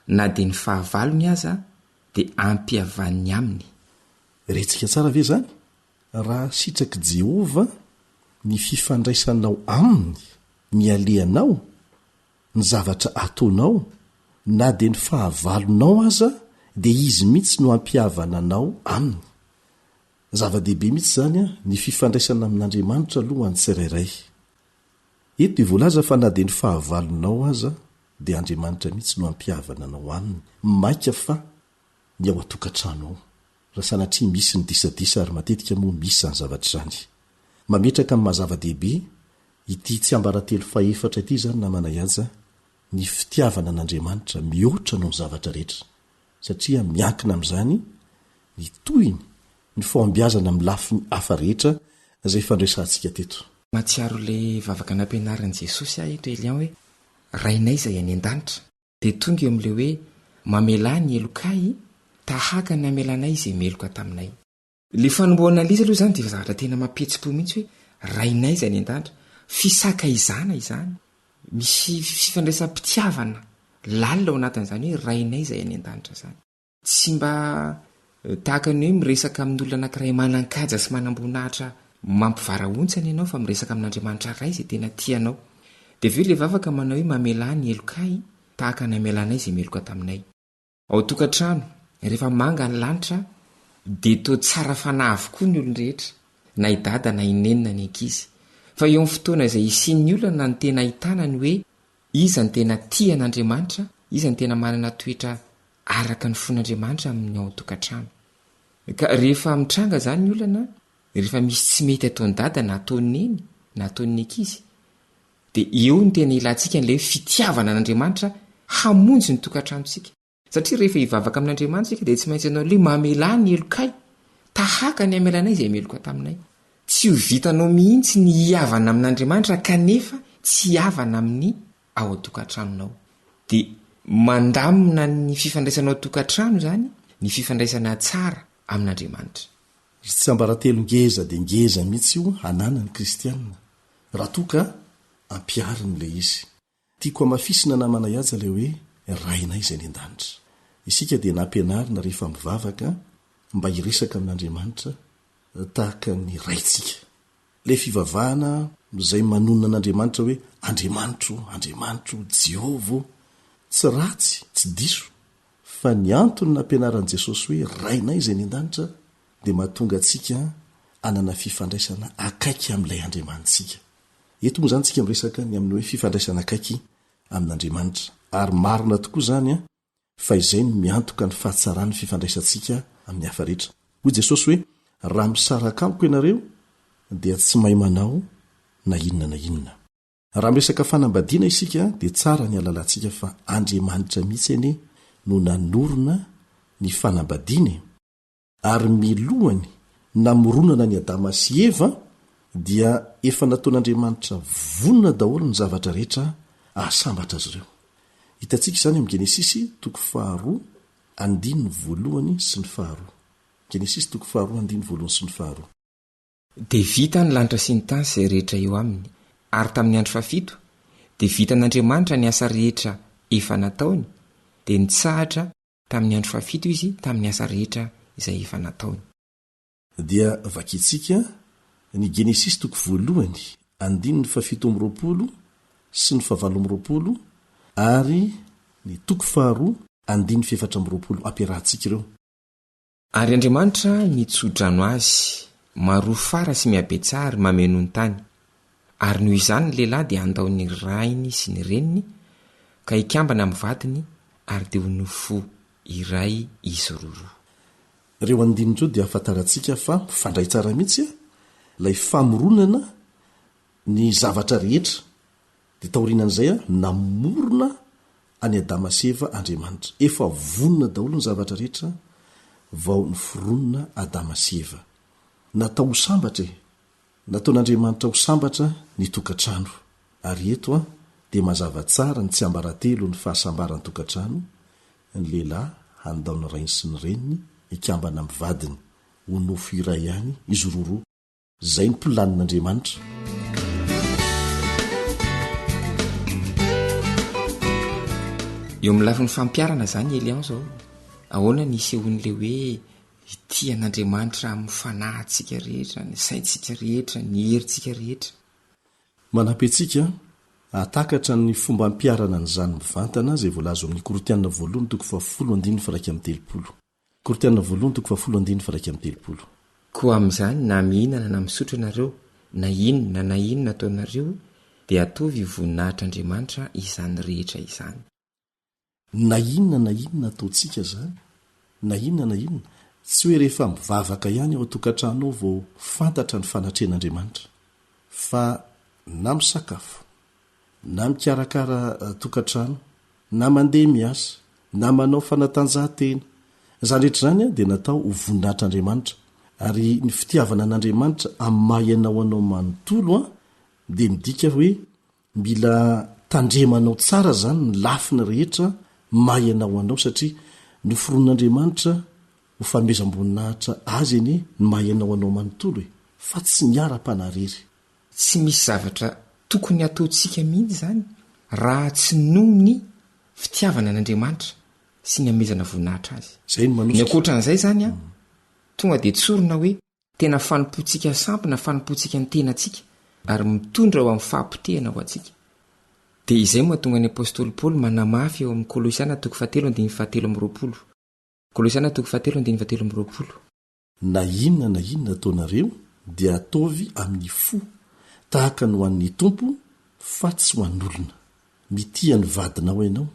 na dia ny fahavalony aza dia ampihavaniny aminy. Retsika tsara ve zany? Raha sitraky Jehova ny fifandraisanao aminy, ny alehanao, ny zavatra ataonao, na dia ny fahavalonao aza dia izy mihitsy no ampihavana anao aminy. Zava-dehibe mihitsy zany ny fifandraisana amin'Andriamanitra aloha any tsirairay. Eto dia voalaza fa na dia ny fahavalonao aza dia Andriamanitra mihitsy no ampihavana anao aminy, maika fa ny ao an-tokantrano ao. Raha sanatria misy ny disadisa ary matetika moa misy izany zavatra izany. mametraka amin'ny mahazava-dehibe ity tsy ambaratelo faefatra ity zany namana iaza ny fitiavana an'andriamanitra mihoatra noho ny zavatra rehetra satria miankina amin'izany ny toyny ny foambiazana amin'ny lafiny hafa rehetra izay fandresantsika teto. matsiaro le vavaka nampianaran' jesosy ahtra elian hoe rainay izay any an-danitra dia tonga eo amin'ile hoe mamelà ny elokay tahaka ny amelanay izay meloka taminay. Le fanomboana lizy aloha zany dia zavatra tena mampetsi-po mihitsy hoe rainay izay any an-danitra fisaka izana izany misy fifandraisam-pitiavana lalina ao anatin'izany hoe rainay izay any an-danitra zany tsy mba tahaka ny hoe miresaka amin'olona anankiray manan-kaja sy manam-boninahitra mampivarahontsany ianao fa miresaka amin'andriamanitra ray izay tena tianao. Dia veo le vavaka manao hoe mamelà ny elokay tahaka ny amelanay izay meloka taminay. Ao tokantrano rehefa manga ny lanitra dia to tsara fanahy avokoa ny olon-drehetra na idada na inenina ny ankizy fa eo amin'ny fotoana izay isian'ny olona ny tena ahitana ny hoe iza ny tena tia an'andriamanitra, iza ny tena manana toetra araka ny fon'andriamanitra amin'ny ao tokantrano. Ka rehefa mitranga zany ny olana, rehefa misy tsy mety ataony dada na ataony neny na ataony ankizy, dia eo ny tena ilantsika n'ilay fitiavana an'andriamanitra hamonjy ny tokantranontsika. Satria rehefa hivavaka amin'andriamanitra sika dia tsy maintsy ianao le mamelà ny elokay tahaka ny amelanay izay meloka taminay. Tsy ho vitanao mihitsy ny hiavana amin'andriamanitra kanefa tsy hiavana amin'ny ao a-tokantranonao. Dia mandamina ny fifandraisanao tokantrano zany ny fifandraisana tsara amin'andriamanitra. Tsy ambaratelo ngeza dia ngeza mihitsy io hanana ny kristianina raha toa ka ampiariny le izy. Tiako amafisina namana iaja le hoe rainay izay ny an-danitra. Isika dia nampianarina rehefa mivavaka mba hiresaka amin'andriamanitra tahaka ny raitsika. Le fivavahana izay manonona an'andriamanitra hoe andriamanitro Jehova tsy ratsy tsy diso fa ny antony nampianaran'i Jesosy hoe rainay izay ny an-danitra dia mahatonga antsika anana fifandraisana akaiky amin'ilay andriamanitsika. Eto moa zany tsika miresaka ny amin'ny hoe fifandraisana akaiky amin'andriamanitra ary marina tokoa zany fa izay no miantoka ny fahatsarany fifandraisantsika amin'ny hafa rehetra. Hoy Jesosy hoe raha misaraka amiko ianareo dia tsy mahay manao na inona na inona. Raha miresaka fanambadiana isika dia tsara ny alalantsika fa Andriamanitra mihitsy anie no nanorona ny fanambadiana ary milohany namoronana ny Adama sy Eva dia efa nataon'Andriamanitra vonona daholo ny zavatra rehetra ahasambatra azy ireo. Hitantsika izany amin'ny Genesisy 2:1 sy ny 2. Genesisy 2:1 sy ny 2. Dia vita ny lanitra sy ny tany izay rehetra eo aminy, ary tamin'ny andro fafito dia vitan'Andriamanitra ny asa rehetra efa nataony, dia nitsahatra tamin'ny andro fafito izy tamin'ny asa rehetra izay efa nataony. Dia vakitsika ny Genesisy 1:17 sy ny 7 ary ny 2:2 ampiarahantsika ireo. Ary Andriamanitra nitsodrano azy maroa fara sy mihabetsary mameno ny tany, ary noho izany ny lehilahy dia andao ny rainy sy ny reniny ka hikambana amin'ny vadiny ary dia ho nofo iray izy roa. Ireo andinindreo dia ahafantarantsika fa mifandray tsara mihitsy ilay famoronana ny zavatra rehetra dia taorinan'izay namorona any Adama sy Eva Andriamanitra. Efa vonona daholo ny zavatra rehetra vao ny foronona Adama sy Eva. Natao ho sambatra nataon'Andriamanitra ho sambatra ny tokantrano. Ary eto dia mazava tsara ny tsy ambaratelo ny fahasambarany tokantrano, ny lehilahy handao ny rainy sy ny reniny ikambana amin'ny vadiny ho nofo iray ihany izy roa. Zay ny planin'Andriamanitra. Eo amin'ny lafin'ny fampiarana zany Elian zao, ahoana ny isehon'le hoe ity an'Andriamanitra amin'ny fanahintsika rehetra, ny saintsika rehetra, ny herintsika rehetra. Manampy antsika atakatra ny fomba ampiarana nyzany mivantana zay voalazo amin'ny Korinthiana 1:10. Korinthiana 1:10. Koa amin'izany na mihinana na misotro ianareo na inona na inona ataonareo dia atovy voninahitr'Andriamanitra izany rehetra izany. Na inona na inona ataontsika zany, na inona na inona, tsy hoe rehefa mivavaka ihany ao tokantrano vao fantatra ny fanatrehan'Andriamanitra. fa na misakafo na mikarakara tokantrano na mandeha miasa na manao fanatanjahantena zany rehetra zany a dia natao ho voninahitr'andriamanitra ary ny fitiavana an'andriamanitra amin'ny mahainao anao manontolo a dia midika hoe mila tandremanao tsara zany ny lafiny rehetra mahainao anao satria noforon'andriamanitra ho famezam-boninahitra azy eny ny mahainao anao manontolo fa tsy miara-panarery. Tsy misy zavatra tokony ataontsika mihitsy zany raha tsy noho ny fitiavana an'andriamanitra sy ny amezana voninahitra azy. Ny akoatran'izay zany a tonga dia tsorona hoe tena fanompoantsika sampy na fanompoantsika ny tenantsika ary mitondra ho amin'ny fahampitehana ho antsika. Dia izay moa tonga ny apôstôly Paoly manamafy eo amin'ny Kolosiana 3:17. Kolosiana 3:17. Na inona ataonareo dia ataovy amin'ny fo tahaka ny ho an'ny tompo fa tsy ho an'olona. Mitia ny vadinao ianao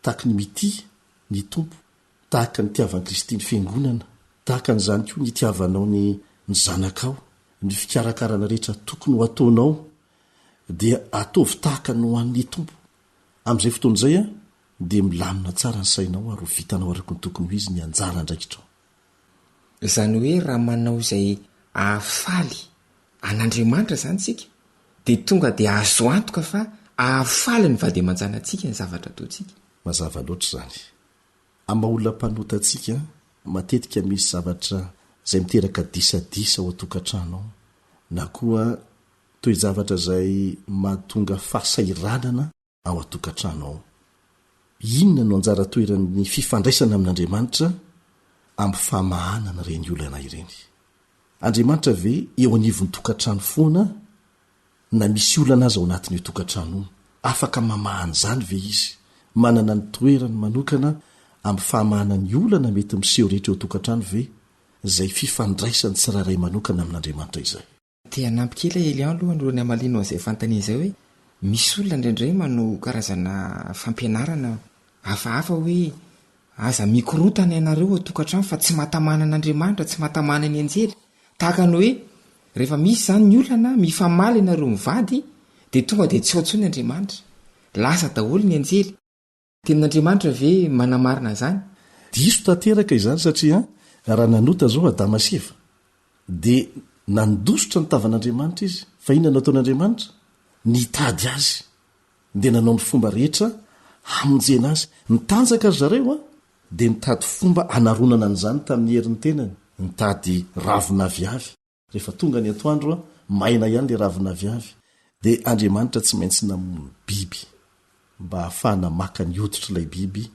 tahaka ny mitia ny tompo, tahaka ny tiavan'i Kristy ny fiangonana, tahaka n'izany koa ny tiavanao ny zanakao. Ny fikarakarana rehetra tokony ho ataonao dia ataovy tahaka ny ho an'ny tompo. Amin'izay fotoan'izay a dia milamina tsara ny sainao ary ho vitanao araka ny tokony ho izy ny anjara ndraikitrao. Izany hoe raha manao izay ahafaly an'Andriamanitra zany tsika dia tonga dia azo antoka fa ahafaly ny vady aman-janantsika ny zavatra ataontsika. Mazava loatra zany. Amin'ny olona mpanotantsika matetika misy zavatra izay miteraka disadisa ao an-tokantrano na koa toy zavatra izay mahatonga fahasairanana ao an-tokantrano ao. Inona no anjara toeran'ny fifandraisana amin'Andriamanitra amin'ny famahanana ireny olana ireny? Andriamanitra ve eo anivon'ny tokantrano foana na misy olana azy ao anatin'io tokantrano io? Afaka mamahana izany ve izy? Manana ny toerany manokana amin'ny fahamahana ny olana mety miseho rehetra eo tokantrano ve izay fifandraisany tsirairay manokana amin'Andriamanitra izay? Tia nampy kely Elian aloha androany amalino an'izay fantania izay hoe misy olona indraindray manao karazana fampianarana hafahafa hoe aza mikorotana ianareo tokantrano fa tsy mahatamana an'Andriamanitra, tsy mahatamana ny anjely. Tahaka ny hoe rehefa misy zany ny olana mifamaly ianareo mivady dia tonga dia tsy aotsony Andriamanitra, lasa daholo ny anjely. Tenin'Andriamanitra ve manamarina zany? Diso tanteraka izany satria raha nanota zao Adama sy Eva dia nandositra ny tavan'Andriamanitra izy. Fa inona nataon'Andriamanitra? Nitady azy dia nanao ny fomba rehetra hamonjena azy. Nitanjaka azy zareo dia nitady fomba anaronana an'izany tamin'ny herin'ny tenany. Nitady ravina viavy. Rehefa tonga ny atoandro maina ihany le ravina viavy dia Andriamanitra tsy maintsy namono biby mba ahafahana maka ny hoditra ilay biby,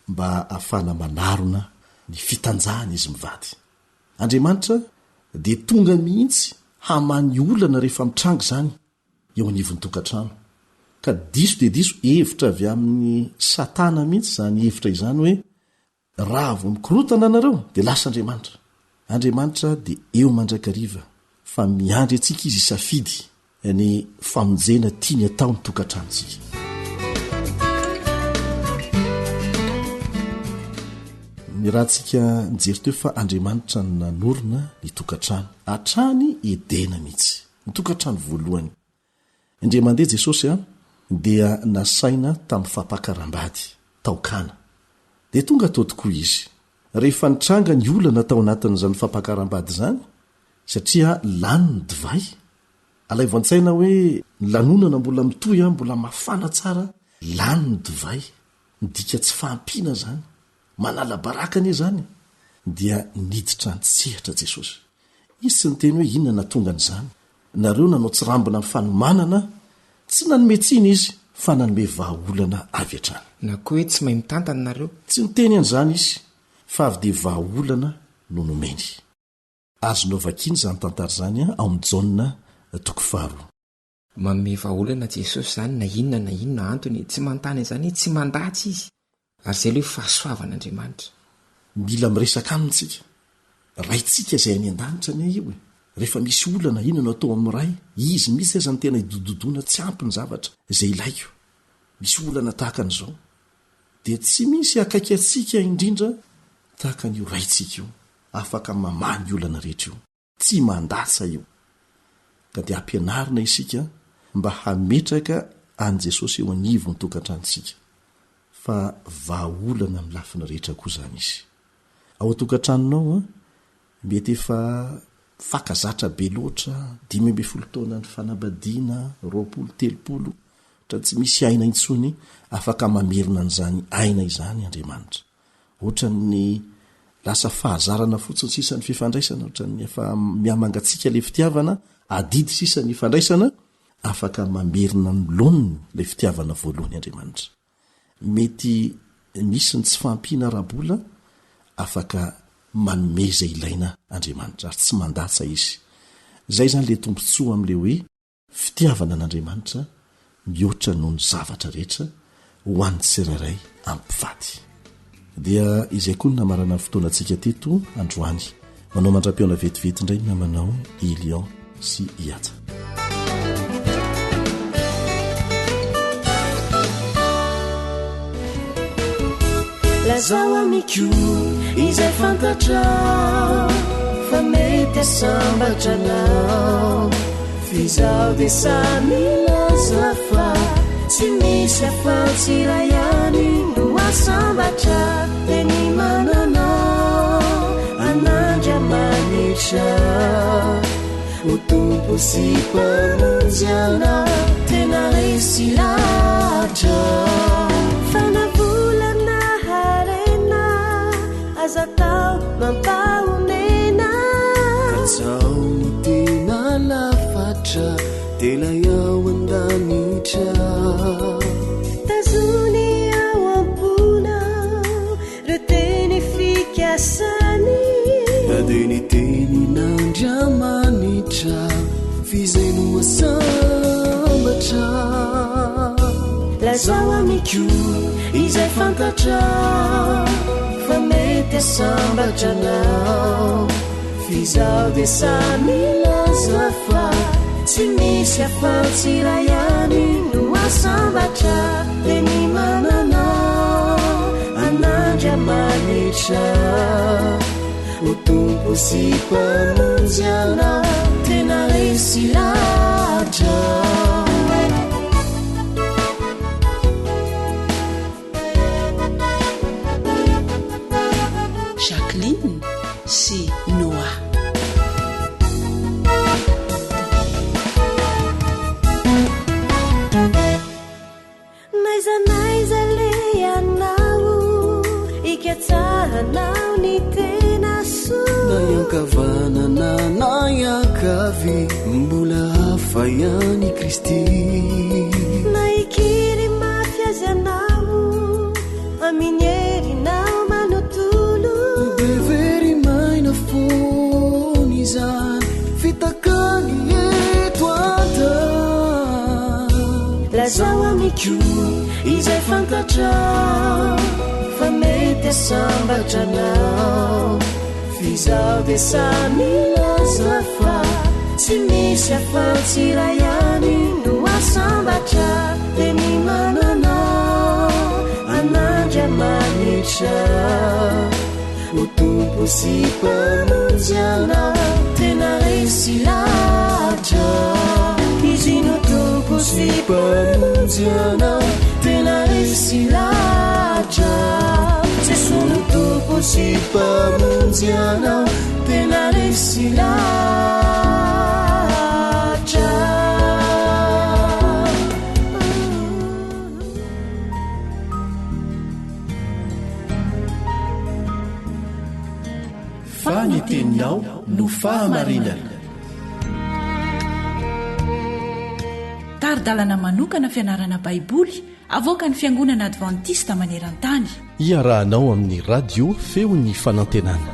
mba ahafahana manarona ny fitanjahana izy mivady. Andriamanitra dia tonga mihitsy hamany olana rehefa mitrango zany eo anivon'ny tokantrano. Ka diso dia diso hevitra avy amin'ny Satana mihitsy zany hevitra izany hoe raha vao mikorotana anareo dia lasa Andriamanitra. Andriamanitra dia eo mandrakariva fa miandry antsika izy isafidy ny famonjena tiany atao ny tokantranontsika. Ny raha ntsika nijery teo fa Andriamanitra no nanorina ny tokantrano hatrany Edena mihitsy, ny tokantrano voalohany. Indray mandeha Jesosy dia nasaina tamin'ny fampakaram-bady taokana dia tonga tao tokoa izy rehefa nitranga ny olana tao anatin'izany fampakaram-bady zany satria lany ny divay. Alay voan-tsaina hoe ny lanonana mbola mitoy mbola mafana tsara, lany ny divay, midika tsy fahampiana zany, manala barakany zany. Dia niditra nitsehatra Jesosy. Izy tsy niteny hoe inona natonga n'izany. Nareo nanao tsirambina amin'ny fanomanana, tsy nanometsina izy fa nanome vahaolana avy hatrany. Na koa hoe tsy mahay mitantana nareo? Tsy niteny an'izany izy fa avy dia vahaolana no nomeny. Azonao vakiany zany tantara zany ao amin'ny Jaona 4. Manome vahaolana Jesosy zany na inona antony tsy manontany izany tsy mandatsy izy ary izay ileo fahasoavan'Andriamanitra. Mila miresaka amintsika raintsika izay any an-danitra ny io rehefa misy olana inona atao amin'ny ray izy misy aza ny tena idododoana tsy ampy ny zavatra izay ilaiko. Misy olana tahaka an'izao dia tsy misy akaiky atsika indrindra tahaka n'io raintsika io afaka mamaha ny olana rehetra io, tsy mandasa io. ka dia ampianarina isika mba hametraka an Jesosy eo anivo ny tokantranosika fa vaolana amin'ny lafiny rehetra koa zany izy. Ao tokantranonao mety efa fakazatra be loatra 12 taona ny fanabadiana 20-30 tra tsy misy aina intsony afaka mamerina an'izany aina izany Andriamanitra. Ohatra ny lasa fahazarana fotsiny sisa ny fifandraisana, ohatra ny efa miamangatsika le fitiavana adidy sisa ny fandraisana afaka mamerina ny loniny le fitiavana voalohany Andriamanitra. Mety misy ny tsy fampina rabola afaka manomeza ilaina Andriamanitra ary tsy mandatsa izy. Zay zany le tombontsoa am'le hoe fitiavana an'Andriamanitra mihoatra noho ny zavatra rehetra ho an'ny tsirairay ampivady. Dia izay koa ny namarana fotoana antsika teto androany. Manao mandra-piona vetivety indray ny namanao Elion sy Iata. Lazao amiko izay fantatra fa mety sambatra anao, fizao de samilaza fa tsy misy afa-tsy iray ihany no asambatra de ny mananao an'Andriamanitra ho tompo sy mpamonjy anao tena resy lahatra. Fanavolana harena azatao mampahomena azao ny tena lafatra tena ao andanitra tazony ao ampona re teny fikasany ade ny teny n'Andriamanitra fizeno asambatra. Lazao amiko izay fantatra fa mety asambatra anao, fizao de samilaza fa tsy misy afa-tsy iray ihany no asambatra de ny mananao an'Andriamanitra ho tompo sy mpamonjy anao tena resy lahatra. Jacqueline sy Noah. Naiza le anao ikatsahanao ny tena soa nayankavanana nayakavy mbola hafa ihany Kristy naikiry mafy azy anao aminyerinao manontolo bevery maina fony zany fitakany eto ata. Lazao amiko izay fantatra fa mety asambatra anao, fizao de samilaza fa tsy misy afa-tsy iray ihany no asambatra de ny mananao an'Andriamanitra ho tompo sy mpamonjy anao tena resy lahatra. Izy no tompo sy mpamonjy anao tena resy lahatra. Jesu no tompo sy mpamonjy anao tena resy lahatra. Faniteninao no fahamarinana. Taridalana manokana fianarana baiboly avoaka ny Fiangonana Adventista maneran-tany. Iarahanao amin'ny radio feon'ny fanantenana.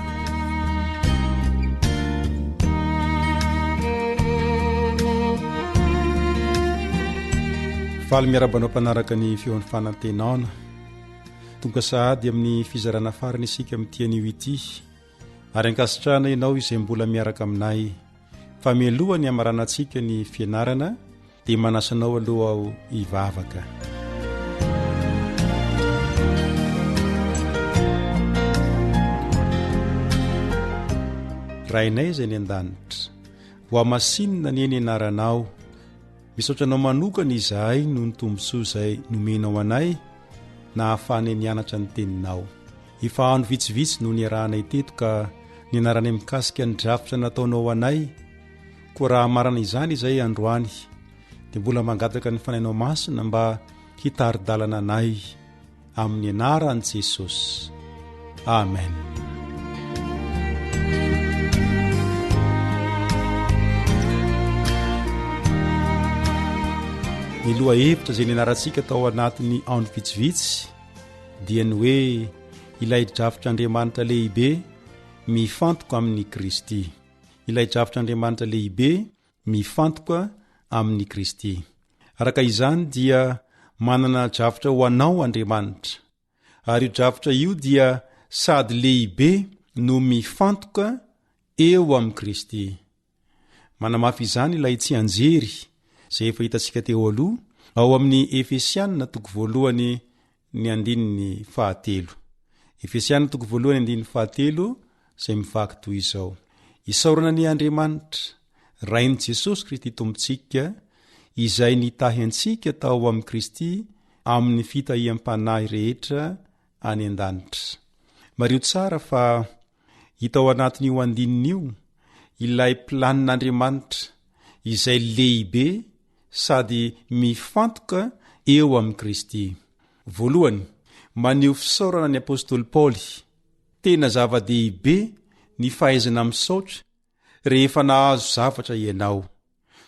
Faly miarabanao mpanaraka ny feon'ny fanantenana. Tonga sahady amin'ny fizarana farany isika amin'itian'io ity. Ary ankasitrahana ianao izay mbola miaraka aminay fa mialohan'ny amaranantsika ny fianarana dia manasanao aloha ao hivavaka. Rainay izay ny an-danitra, ho amasinina ny eny anaranao. Misaotranao manokana izahay no ny tombontsoa izay nomenao anay na hahafany nianatra ny teninao. Efa ano vitsivitsy no niarahanay teto ka ny anaranay mikasika ny drafitra nataonao anay, koa raha marana izany izay androany dia mbola mangataka ny fanainao masina mba hitari-dalana anay amin'ny anaran'i Jesosy. Amen. Ny loha hevitra izay nianarantsika tao anatin'ny andro vitsivitsy dia ny hoe ilay drafitr'Andriamanitra lehibe mifantoka amin'ny Kristy. Ilay drafitr'Andriamanitra lehibe mifantoka amin'ny Kristy. Araka izany dia manana drafitra ho anao Andriamanitra, ary io drafitra io dia sady lehibe no mifantoka eo amin'ny Kristy. Manamafy izany ilay tsy anjery izay efa hitantsika teo aloha ao amin'ny Efesianina 1:1-7. Efesianina 1:1-7 izay mivaky toy izao: isaorana ny Andriamanitra, rain'i Jesosy Kristy tompontsika, izay nitahy antsika tao amin'ny Kristy amin'ny fitahiam-panahy rehetra any an-danitra. Mario tsara fa hita ao anatin'io andinin'io ilay planin'Andriamanitra izay lehibe sady mifantoka eo amin'ny Kristy. Voalohany, maneho fisaorana ny apôstôly Paoly. Tena zava-dehibe ny fahaizana misaotra rehefa nahazo zavatra ianao.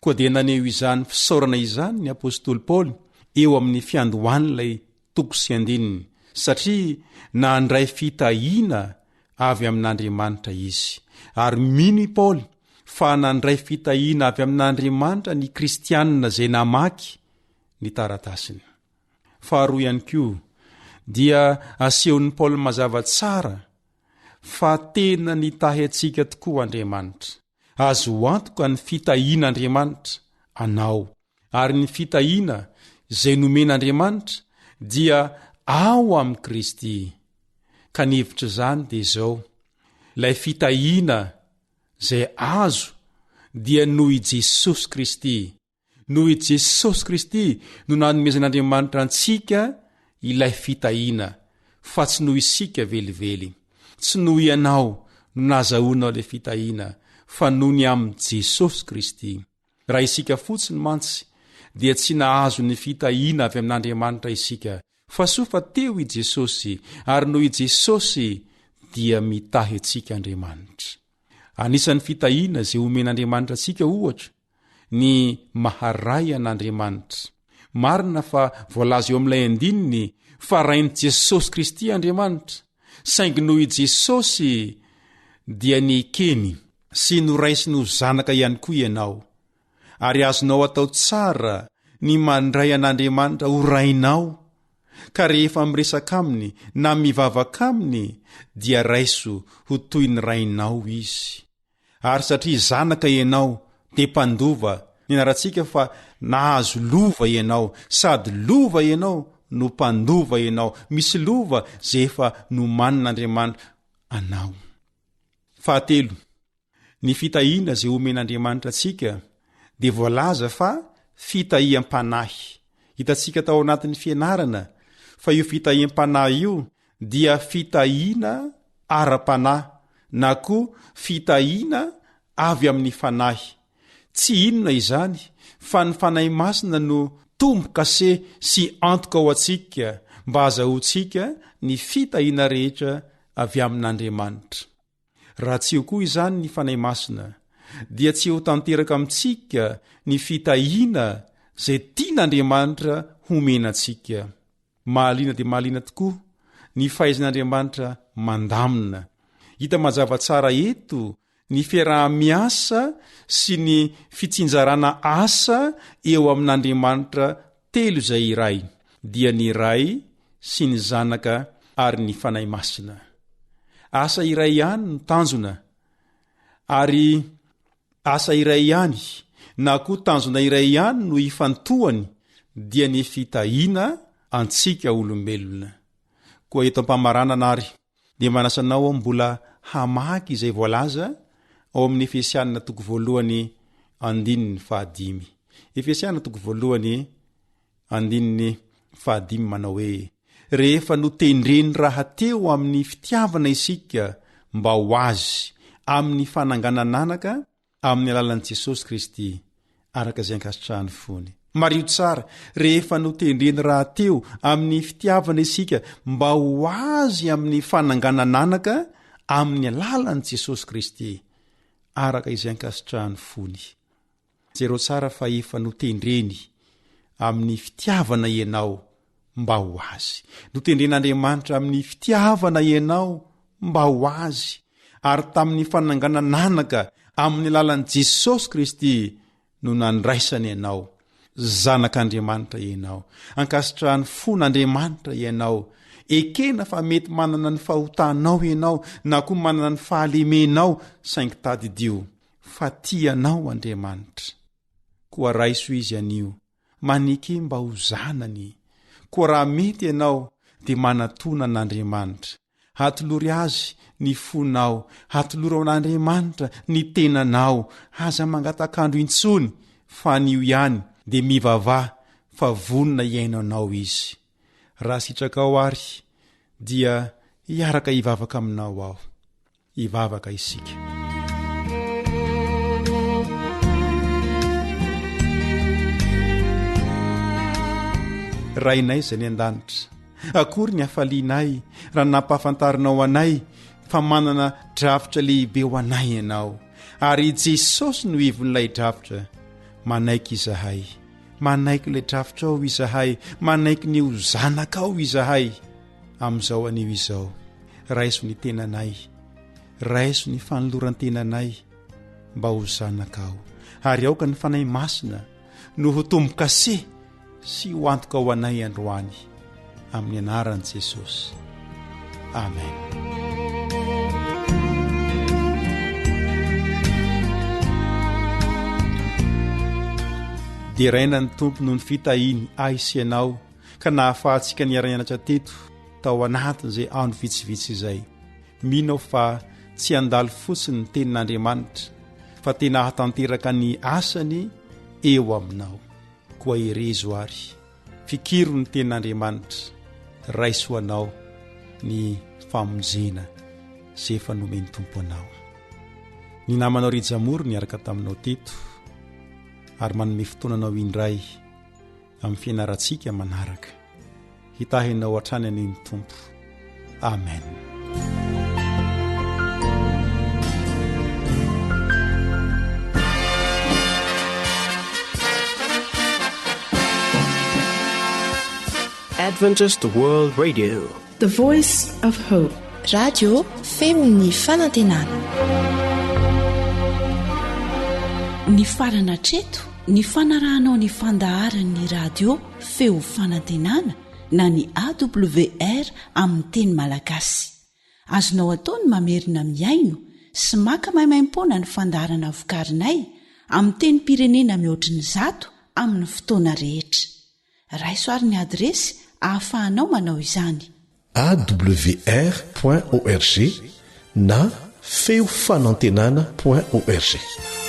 Koa dia naneho izany fisaorana izany ny apôstôly Paoly eo amin'ny fiandohan'ilay toko sy andininy, satria nandray fitahiana avy amin'Andriamanitra izy. Ary mino i Paoly fa nandray fitahiana avy amin'Andriamanitra ny kristianina izay namaky ny taratasiny. Faharoa ihany koa dia asehon'ny Paoly mazava tsara fa tena nitahy antsika tokoa Andriamanitra. Azo antoka ny fitahian'Andriamanitra anao, ary ny fitahiana izay nomen'Andriamanitra dia ao amin'ny Kristy. Ka ny hevitra izany dia izao: ilay fitahiana izay azo dia noho i Jesosy Kristy. Noho i Jesosy Kristy no nanomezan'Andriamanitra antsika ilay fitahiana, fa tsy noho isika velively. Tsy noho ianao no nazahoanao ilay fitahiana, fa noho ny amin'ny Jesosy Kristy. Raha isika fotsiny mantsy dia tsy nahazo ny fitahiana avy amin'Andriamanitra isika, fa sofa teo i Jesosy, ary noho i Jesosy dia mitahy antsika Andriamanitra. Anisan'ny fitahiana izay omen'Andriamanitra antsika ohatra ny maharay an'Andriamanitra. Marina fa voalaza eo amin'ilay andininy fa rain'i Jesosy Kristy Andriamanitra, saingy noho i Jesosy dia nikeny sy noraisy no zanaka ihany koa ianao, ary azonao atao tsara ny mandray an'Andriamanitra ho rainao. Ka rehefa miresaka aminy na mivavaka aminy dia raiso ho toy ny rainao izy. Ary satria zanaka ianao dia mpandova, nianarantsika fa nahazo lova ianao, sady lova ianao no mpandova ianao. Misy lova zay efa nomanin'Andriamanitra anao. Fahatelo, ny fitahiana izay omen'Andriamanitra antsika dia voalaza fa fitahiam-panahy. Hitantsika tao anatin'ny fianarana fa io fitahiam-panahy io dia fitahiana ara-panahy, na koa fitahiana avy amin'ny fanahy. Tsy inona izany fa ny fanahy masina no tombo-kase sy antoka ao antsika mba azahoantsika ny fitahiana rehetra avy amin'Andriamanitra. Raha tsy eo koa izany ny fanahy masina, dia tsy ho tanteraka amintsika ny fitahiana izay tian'Andriamanitra homenantsika. Mahaliana dia mahaliana tokoa ny fahaizan'Andriamanitra mandamina. Hita mazava tsara eto ny fiaraha-miasa sy ny fitsinjarana asa eo amin'Andriamanitra telo izay iray, dia ny Ray sy ny Zanaka ary ny fanahy masina. Asa iray ihany no tanjona, ary asa iray ihany na koa tanjona iray ihany no ifantohany, dia ny fitahiana antsika olombelona. Koa eto ampamaranana ary dia manasanao mbola hamaky izay voalaza ao amin'ny Efesianina 1:1 Efesiana 1:5 manao hoe rehefa notendreny raha teo amin'ny fitiavana isika mba ho azy amin'ny fananganananaka amin'ny alalan'i Jesosy Kristy araka izay ankasitrahany fony. Mario tsara, rehefa notendreny raha teo amin'ny fitiavana isika mba ho azy amin'ny fananganananaka amin'ny alalan'i Jesosy Kristy araka izay ankasitrahany fony. Zero tsara fa efa notendreny amin'ny fitiavana ianao mba ho azy. Notendren'Andriamanitra amin'ny fitiavana ianao mba ho azy, ary tamin'ny fananganananaka amin'ny alalan'i Jesosy Kristy no nandraisany ianao. Zanak'Andriamanitra ianao, ankasitrahany fon'Andriamanitra ianao. Ekena fa mety manana ny fahotanao ianao na koa manana ny fahalemenao saingy tadidio fa tianao Andriamanitra. Koa raiso izy anio, maneke mba ho zanany. Koa raha mety ianao dia manatona an'Andriamanitra. Hatolory azy ny fonao, hatolory ao an'Andriamanitra ny tenanao. Aza mangatakandro intsony fa nio ihany dia mivavaha fa vonona iainanao izy. Raha sitraka ao ary dia hiaraka hivavaka aminao aho. Hivavaka isika. Rainay izay ny an-danitra, akory ny hafalianay raha nampahafantarinao anay fa manana drafitra lehibe ho anay ianao, ary Jesosy no hevon'ilay drafitra. Manaiky izahay, manaiky ilay drafitra ao izahay, manaiky ny ho zanakao izahay. Amin'izao anio izao, raiso ny tenanay, raiso ny fanoloran-tenanay mba ho zanakao, ary aoka ny fanahy masina no ho tombo-kase sy ho antoka ao anay androany, amin'ny anaran'i Jesosy. Amen. Dia raina ny tompo no ny fitahiny aisianao ka nahafahantsika niara-nianatra teto tao anatin'izay andro vitsivitsy izay. Mino fa tsy andalo fotsiny ny tenin'Andriamanitra fa tena hatanteraka ny asany eo aminao. Koa erezo ary fikiro ny tenin'Andriamanitra, raisoanao ny famonjena izay efa nomeny tompo anao. Ny namanao Rijamory niaraka taminao teto ary manome fotoananao indray amin'ny fianarantsika manaraka. Hitahinao hatrany aniny tompo. Amen. Adventist World Radio, the voice of hope. Radio Femon'ny Fanantenana. Ny farana treto, ny fanarahanao ny fandaharan'ny radio Feo Fanantenana na ny AWR amin'ny teny malagasy. Azonao ataony mamerina miaino sy maka maimaimpoana ny fandaharana vokarinay amin'ny teny pirenena mihoatriny 100 amin'ny fotoana rehetra. Raisoary ny adresy ahafahanao manao izany: awr.org na feofanantenana.org.